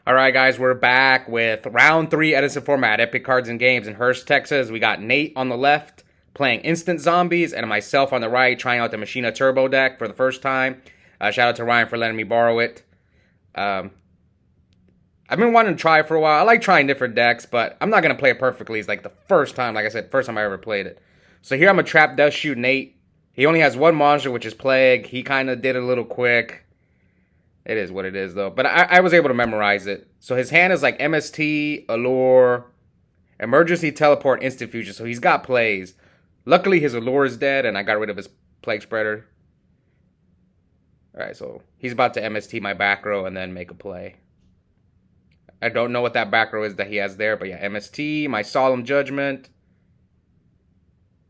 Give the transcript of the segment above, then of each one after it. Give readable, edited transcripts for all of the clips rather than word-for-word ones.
All right, guys, we're back with round 3 Edison Format, Epic Cards and Games in Hurst, Texas. We got Nate on the left playing Instant Zombies and myself on the right trying out the Machina Turbo deck for the first time. Shout out to Ryan for letting me borrow it. I've been wanting to try it for a while. I like trying different decks, but I'm not going to play it perfectly. It's like the first time, like I said, first time I ever played it. So here I'm going to trap Dust Shoot Nate. He only has one monster, which is Plague. He kind of did it a little quick. It is what it is, though. But I was able to memorize it. So his hand is like MST, Allure, Emergency Teleport, Instant Fusion. So he's got plays. Luckily, his Allure is dead, and I got rid of his Plague Spreader. Alright, so he's about to MST my back row and then make a play. I don't know what that back row is that he has there, but yeah, MST, my Solemn Judgment.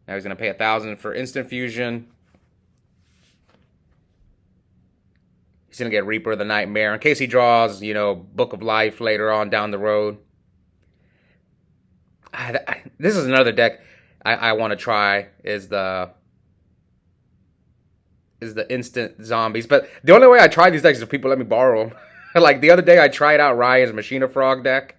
Now he's going to pay 1,000 for Instant Fusion. He's going to get Reaper of the Nightmare in case he draws, you know, Book of Life later on down the road. This is another deck I want to try is the Instant Zombies. But the only way I try these decks is if people let me borrow them. Like the other day I tried out Ryan's Machina Frog deck.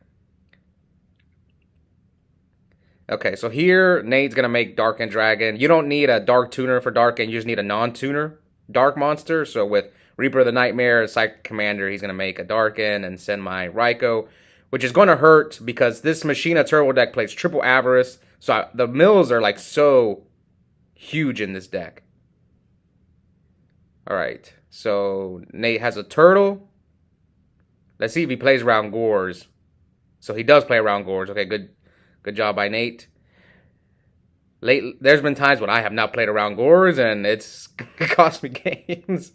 Okay, so here Nate's going to make Dark End Dragon. You don't need a Dark Tuner for Dark End. You just need a non-tuner Dark Monster. So with Reaper of the Nightmare, Psychic Commander, he's going to make a Dark End and send my Raikou, which is going to hurt because this Machina Turbo deck plays triple Avarice. So the mills are like so huge in this deck. Alright, so Nate has a Turtle. Let's see if he plays around Gores. So he does play around Gores. Okay, good job by Nate. There's been times when I have not played around Gores, and it's cost me games.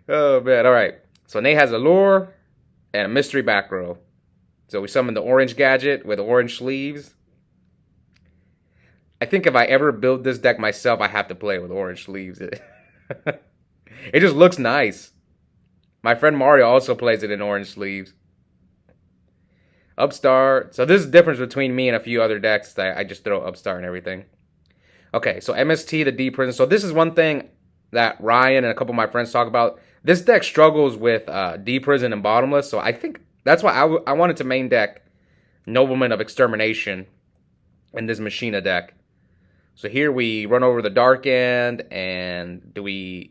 Oh, man. All right. So Nate has a Lure and a Mystery back row. So we summon the Orange Gadget with orange sleeves. I think if I ever build this deck myself, I have to play it with orange sleeves. It just looks nice. My friend Mario also plays it in orange sleeves. Upstart. So this is the difference between me and a few other decks that I just throw Upstart and everything. Okay, so MST, the D Prison. So this is one thing that Ryan and a couple of my friends talk about. This deck struggles with D Prison and Bottomless. So I think that's why I wanted to main deck Nobleman of Extermination in this Machina deck. So here we run over the Dark End, and I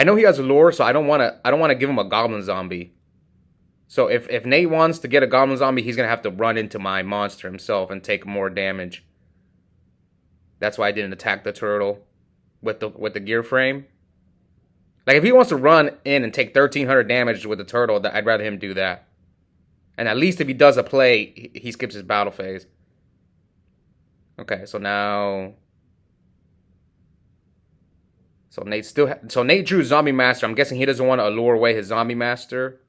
know he has a Lure, so I don't want to give him a Goblin Zombie. So if Nate wants to get a Goblin Zombie, he's going to have to run into my monster himself and take more damage. That's why I didn't attack the Turtle with the gear frame. Like, if he wants to run in and take 1,300 damage with the Turtle, I'd rather him do that. And at least if he does a play, he skips his battle phase. Okay, so now... So Nate drew Zombie Master. I'm guessing he doesn't want to allure away his Zombie Master.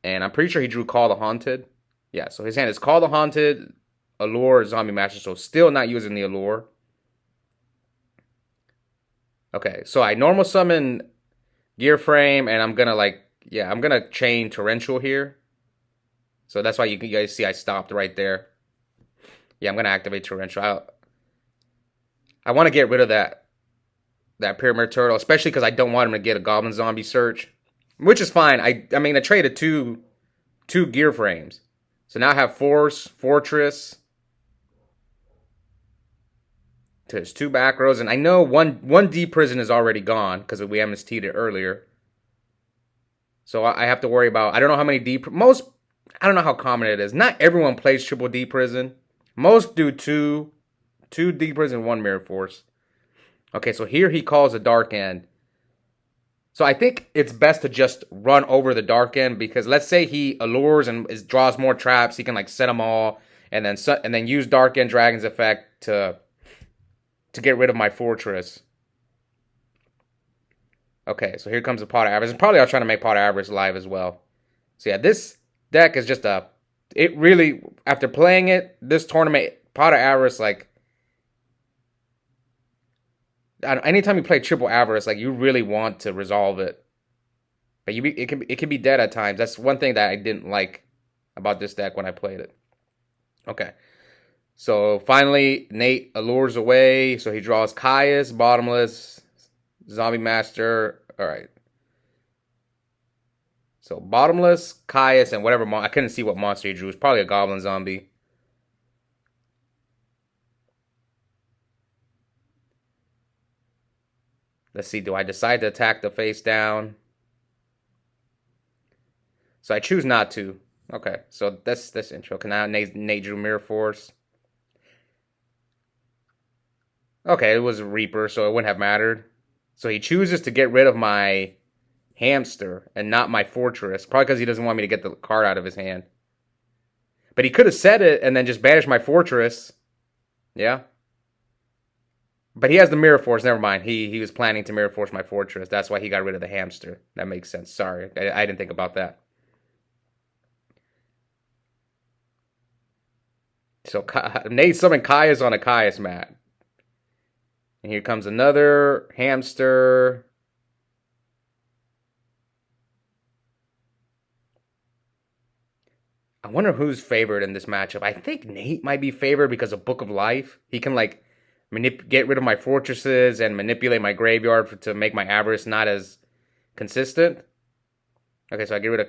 And I'm pretty sure he drew Call the Haunted. Yeah, so his hand is Call the Haunted, Allure, Zombie Master. So still not using the Allure. Okay, so I normal summon Gear Frame, and I'm gonna I'm gonna chain Torrential here. So that's why you guys see I stopped right there. Yeah, I'm gonna activate Torrential. I want to get rid of that Pyramid Turtle, especially because I don't want him to get a Goblin Zombie search. Which is fine. I mean, I traded two gear frames. So now I have Fortress. There's 2 back rows. And I know one D Prison is already gone because we MST'd it earlier. So I have to worry about... I don't know how many I don't know how common it is. Not everyone plays triple D Prison. Most do two D Prison, 1 Mirror Force. Okay, so here he calls a Dark End. So I think it's best to just run over the Dark End because let's say he allures and draws more traps, he can like set them all and then use Dark End Dragon's effect to get rid of my Fortress. Okay, so here comes the Pot of Avarice. And probably I'll try to make Pot of Avarice live as well. So yeah, this deck is just it really, after playing it, this tournament, Pot of Avarice, like, anytime you play triple Avarice, like, you really want to resolve it. But it can be dead at times. That's one thing that I didn't like about this deck when I played it. Okay. So finally, Nate allures away. So he draws Caius, Bottomless, Zombie Master. All right. So bottomless, Caius, and whatever. I couldn't see what monster he drew. It's probably a goblin zombie. Let's see. Do I decide to attack the face down? So I choose not to. Okay. So that's intro. Can now Nate drew Mirror Force. Okay, it was a Reaper, so it wouldn't have mattered. So he chooses to get rid of my hamster and not my fortress. Probably because he doesn't want me to get the card out of his hand. But he could have said it and then just banished my fortress. Yeah. But he has the Mirror Force. Never mind. He was planning to Mirror Force my fortress. That's why he got rid of the hamster. That makes sense. Sorry. I didn't think about that. So Nate summoned Caius on a Caius mat. And here comes another hamster. I wonder who's favored in this matchup. I think Nate might be favored because of Book of Life. He can like get rid of my fortresses and manipulate my graveyard to make my avarice not as consistent. Okay, so I get rid of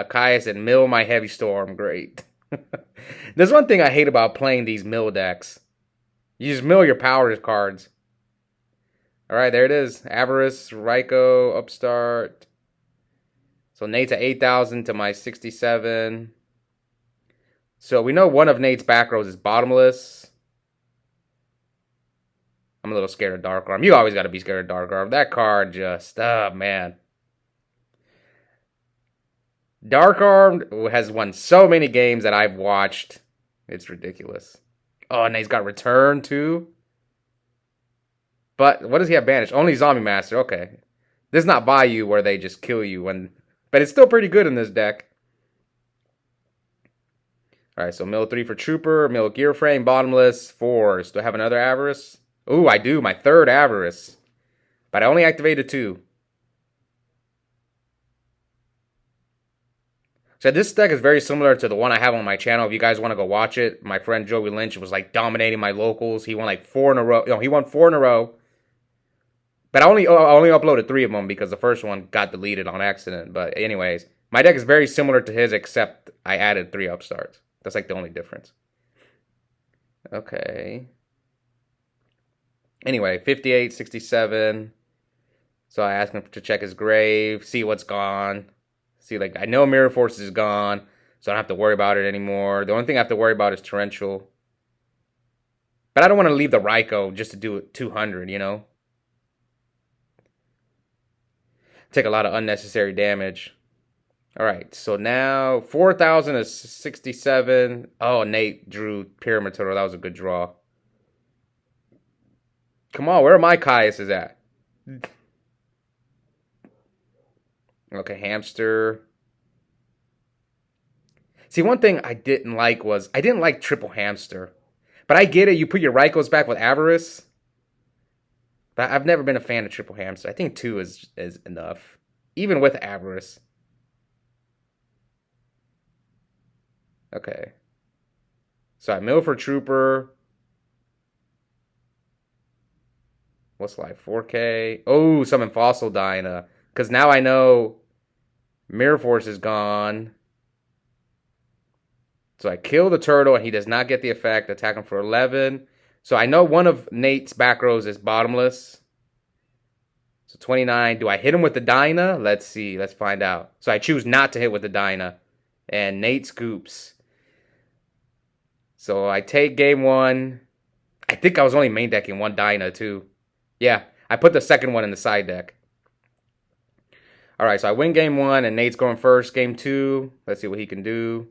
Caius and mill my Heavy Storm. Great. There's one thing I hate about playing these mill decks. You just mill your power cards. Alright, there it is. Avarice, Ryko, Upstart. So Nate's at 8,000 to my 67. So we know one of Nate's back rows is bottomless. I'm a little scared of Dark Arm. You always got to be scared of Dark Arm. That card just, oh man. Dark Arm has won so many games that I've watched. It's ridiculous. Oh, and he's got Return too. But what does he have banished? Only Zombie Master. Okay. This is not Bayou where they just kill you. But it's still pretty good in this deck. Alright, so mill 3 for Trooper, mill Gear Frame, bottomless, Force. Do I have another Avarice? Ooh, I do. My third Avarice. But I only activated 2. So this deck is very similar to the one I have on my channel. If you guys want to go watch it, my friend Joey Lynch was like dominating my locals. He won like 4 in a row. No, he won 4 in a row. But I only uploaded 3 of them because the first one got deleted on accident. But anyways, my deck is very similar to his except I added 3 upstarts. That's like the only difference. Okay. Anyway, 58, 67. So I asked him to check his grave, see what's gone. See, like, I know Mirror Force is gone, so I don't have to worry about it anymore. The only thing I have to worry about is Torrential. But I don't want to leave the Ryko just to do it 200, you know? Take a lot of unnecessary damage. Alright, so now 4,000 is 67. Oh, Nate drew Pyramid Turtle. That was a good draw. Come on, where are my Caiuses at? Okay, hamster. See, one thing I didn't like was, I didn't like triple hamster. But I get it, you put your Rykos back with Avarice. But I've never been a fan of triple hamster. I think 2 is enough. Even with Avarice. Okay. So I mill for Trooper. What's life? 4K. Oh, summon Fossil Dyna. Because now I know Mirror Force is gone. So I kill the turtle and he does not get the effect. Attack him for 11. So I know one of Nate's back rows is bottomless. So 29. Do I hit him with the Dyna? Let's see. Let's find out. So I choose not to hit with the Dyna. And Nate scoops. So I take game 1. I think I was only main decking 1 Dyna too. Yeah, I put the second one in the side deck. Alright, so I win game 1 and Nate's going first. Game 2. Let's see what he can do.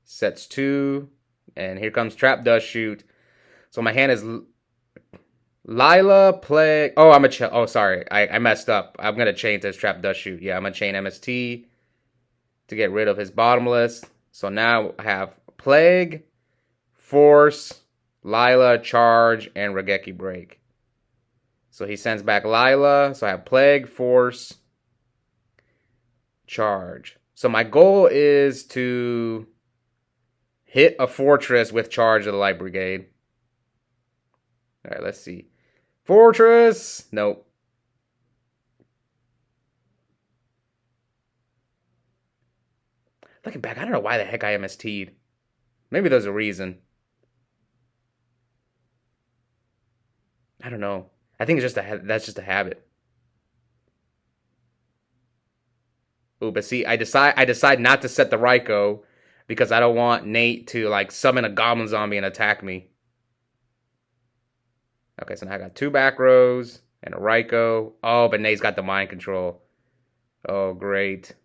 Sets 2. And here comes Trap Dust Shoot. So my hand is Lila, Plague. Oh, oh, sorry. I messed up. I'm going to chain this Trap Dust Shoot. Yeah, I'm going to chain MST to get rid of his bottomless. So now I have Plague, Force, Lila, Charge, and Raigeki Break. So he sends back Lila. So I have Plague, Force, Charge. So my goal is to hit a fortress with Charge of the Light Brigade. Alright, let's see. Fortress! Nope. Looking back, I don't know why the heck I MST'd. Maybe there's a reason. I don't know. I think it's just that's just a habit. Ooh, but see, I decide not to set the Raikou because I don't want Nate to like summon a Goblin Zombie and attack me. Okay, so now I got 2 back rows and a Raikou. Oh, but Nate's got the mind control. Oh, great.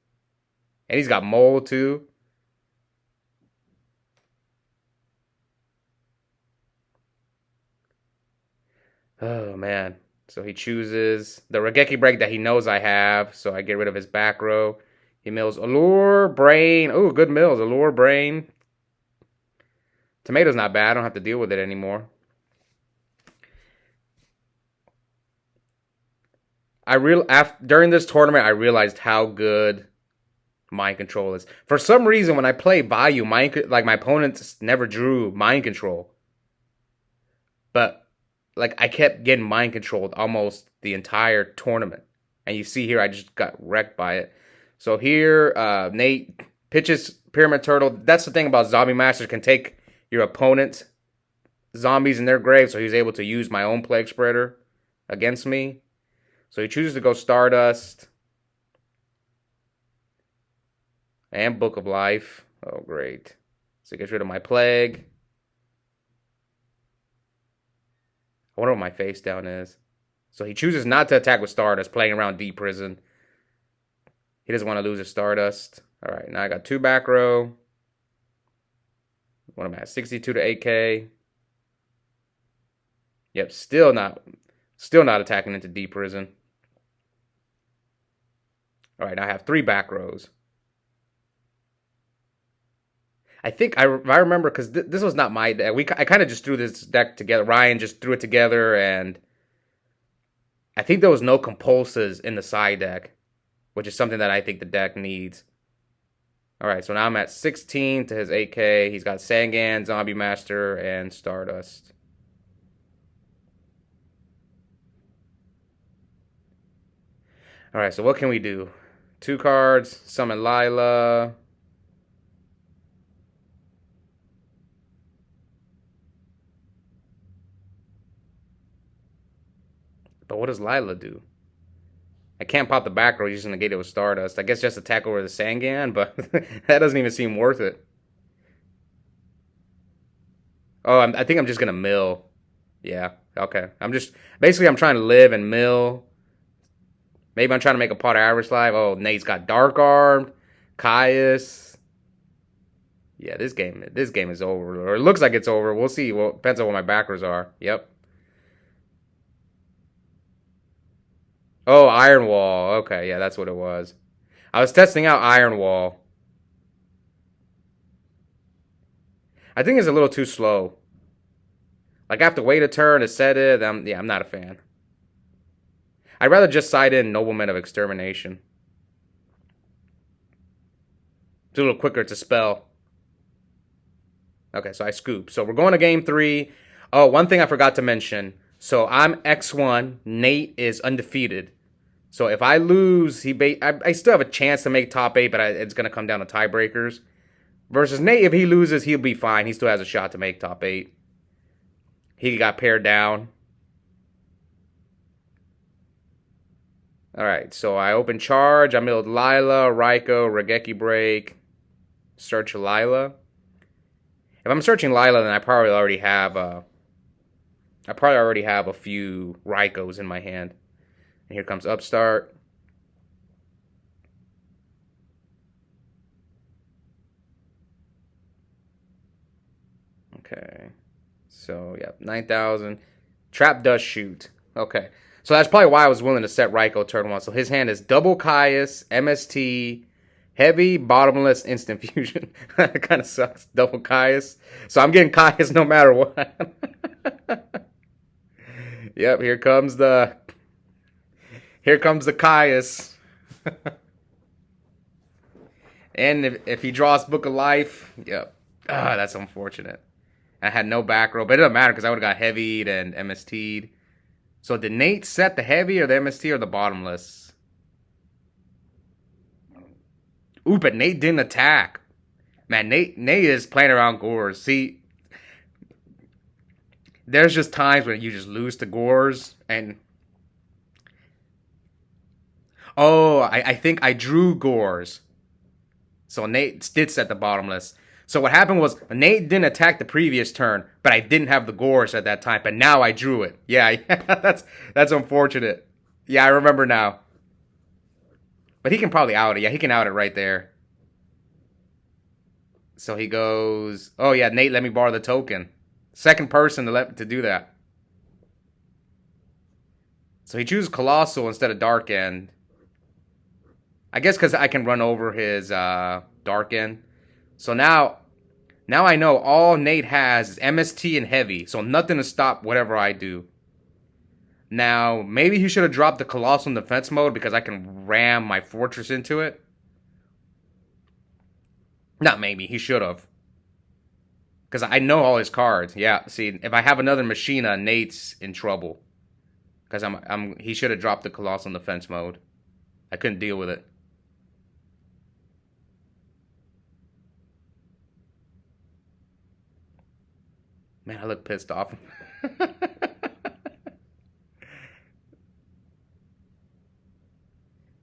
And he's got Mole too. Oh man. So he chooses the Regeki break that he knows I have, so I get rid of his back row. He mills Allure, Brain. Oh, good mills. Allure, Brain. Tomato's not bad. I don't have to deal with it anymore. During this tournament, I realized how good mind control is. For some reason, when I play Vayu, my opponents never drew mind control, but like I kept getting mind controlled almost the entire tournament. And you see here, I just got wrecked by it. So here, Nate pitches Pyramid Turtle. That's the thing about Zombie Masters, can take your opponent's zombies in their grave. So he was able to use my own Plague Spreader against me. So he chooses to go Stardust. And Book of Life. Oh, great. So he gets rid of my Plague. I wonder what my face down is. So he chooses not to attack with Stardust, playing around Deep Prison. He doesn't want to lose his Stardust. All right, now I got 2 back row. What am I at? 62 to 8K. Yep, still not attacking into Deep Prison. All right, now I have 3 back rows. I think I remember, because this was not my deck. I kind of just threw this deck together. Ryan just threw it together, and I think there was no compulses in the side deck, which is something that I think the deck needs. All right, so now I'm at 16 to his 8K. He's got Sangan, Zombie Master, and Stardust. All right, so what can we do? 2 cards, summon Lila. But what does Lila do? I can't pop the back row, he's just going to negate it with Stardust. I guess just attack over the Sangan, but that doesn't even seem worth it. Oh, I think I'm just going to mill. Yeah, okay. I'm trying to live and mill. Maybe I'm trying to make a pot of average life. Oh, Nate's got Dark Armed, Caius. Yeah, this game is over. Or it looks like it's over. We'll see. Well, depends on what my backers are. Yep. Oh, Iron Wall. Okay, yeah, that's what it was. I was testing out Iron Wall. I think it's a little too slow. Like, I have to wait a turn to set it. I'm not a fan. I'd rather just side in Nobleman of Extermination. It's a little quicker to spell. Okay, so I scoop. So we're going to game 3. Oh, one thing I forgot to mention. So I'm X1. Nate is undefeated. So if I lose, I still have a chance to make top 8, but it's going to come down to tiebreakers. Versus Nate, if he loses, he'll be fine. He still has a shot to make top 8. He got paired down. All right, so I open charge. I milled Lila, Raikou, Regeki Break, search Lila. If I'm searching Lila, then I probably already have a few Raikous in my hand. And here comes Upstart. Okay. So, yeah, 9,000. Trap does shoot. Okay. So that's probably why I was willing to set Raikou turn 1. So his hand is double Caius, MST, heavy, bottomless, instant fusion. That kind of sucks. Double Caius. So I'm getting Caius no matter what. Yep, here comes the Caius. And if he draws Book of Life, yep. Ah, that's unfortunate. I had no back row, but it doesn't matter because I would have got heavied and MST'd. So did Nate set the heavy or the MST or the bottomless? Ooh, but Nate didn't attack. Man, Nate is playing around Gores. See, there's just times when you just lose to Gores, and oh, I think I drew Gores. So Nate did set the bottomless. So what happened was Nate didn't attack the previous turn, but I didn't have the Gores at that time. But now I drew it. Yeah, that's unfortunate. Yeah, I remember now. But he can probably out it. Yeah, he can out it right there. So he goes, oh yeah, Nate, let me borrow the token. Second person to do that. So he chooses Colossal instead of Dark End. I guess because I can run over his Dark End. So now I know all Nate has is MST and Heavy. So nothing to stop whatever I do. Now, maybe he should have dropped the Colossal in defense mode because I can ram my Fortress into it. Not maybe, he should have. Because I know all his cards. Yeah, see, if I have another Machina, Nate's in trouble. Because he should have dropped the Colossal in defense mode. I couldn't deal with it. Man, I look pissed off.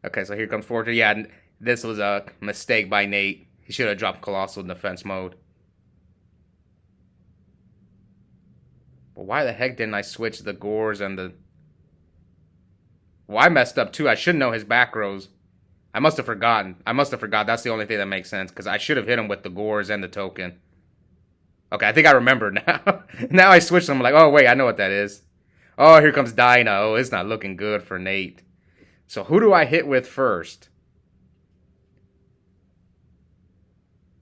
Okay, so here comes Fortress. Yeah, this was a mistake by Nate. He should have dropped Colossal in defense mode. But why the heck didn't I switch the Gores and the... Well, I messed up too. I should know his back rows. I must have forgotten. That's the only thing that makes sense. Because I should have hit him with the Gores and the token. Okay, I think I remember now. Now I switched them. I'm like, oh, wait, I know what that is. Oh, here comes Dinah. Oh, it's not looking good for Nate. So who do I hit with first?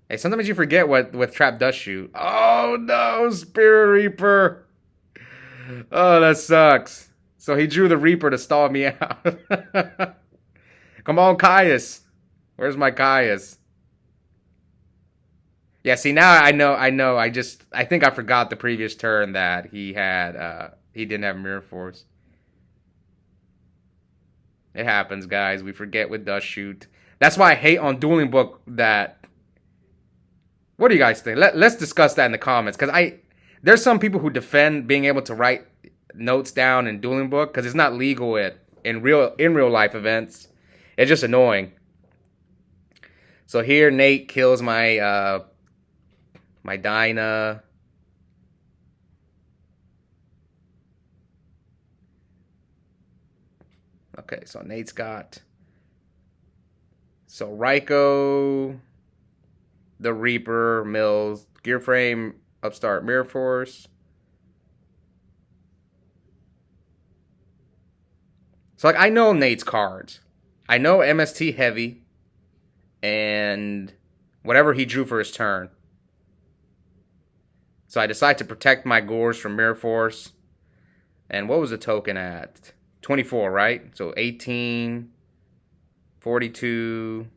Hey, sometimes you forget what Trap does shoot. Oh, no, Spirit Reaper. Oh, that sucks. So he drew the Reaper to stall me out. Come on, Caius. Where's my Caius? Yeah, see, now I know. I think I forgot the previous turn that he didn't have Mirror Force. It happens, guys. We forget with Dust Shoot. That's why I hate on Dueling Book that... What do you guys think? Let's discuss that in the comments. Because there's some people who defend being able to write notes down in Dueling Book. Because it's not legal in real life events. It's just annoying. So here Nate kills my my Dinah. Okay, so Nate's got... So Raikou, the Reaper, Mills, Gear Frame, Upstart, Mirror Force. So, like, I know Nate's cards. I know MST Heavy and whatever he drew for his turn. So I decide to protect my Gores from Mirror Force. And what was the token at? 24, right? So 18, 42.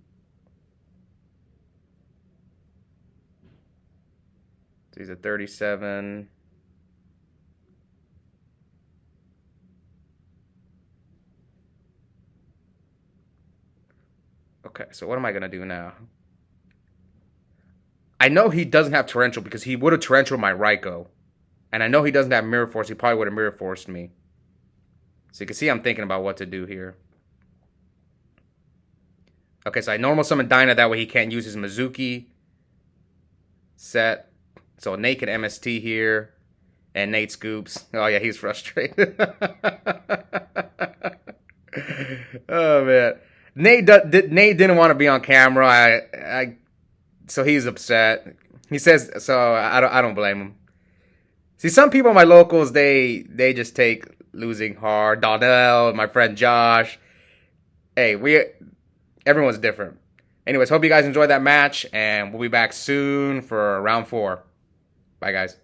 So he's at 37. Okay, so what am I going to do now? I know he doesn't have Torrential because he would have Torrential my Raikou. And I know he doesn't have Mirror Force. He probably would have Mirror Forced me. So you can see I'm thinking about what to do here. Okay, so I normal summon Dinah. That way he can't use his Mizuki. Set. So Nate can MST here. And Nate scoops. Oh yeah, he's frustrated. Oh man. Nate didn't want to be on camera. So he's upset. He says, so I don't blame him. See, some people in my locals, they just take losing hard. Donnell, my friend Josh. Hey, everyone's different. Anyways, hope you guys enjoyed that match, and we'll be back soon for round 4. Bye, guys.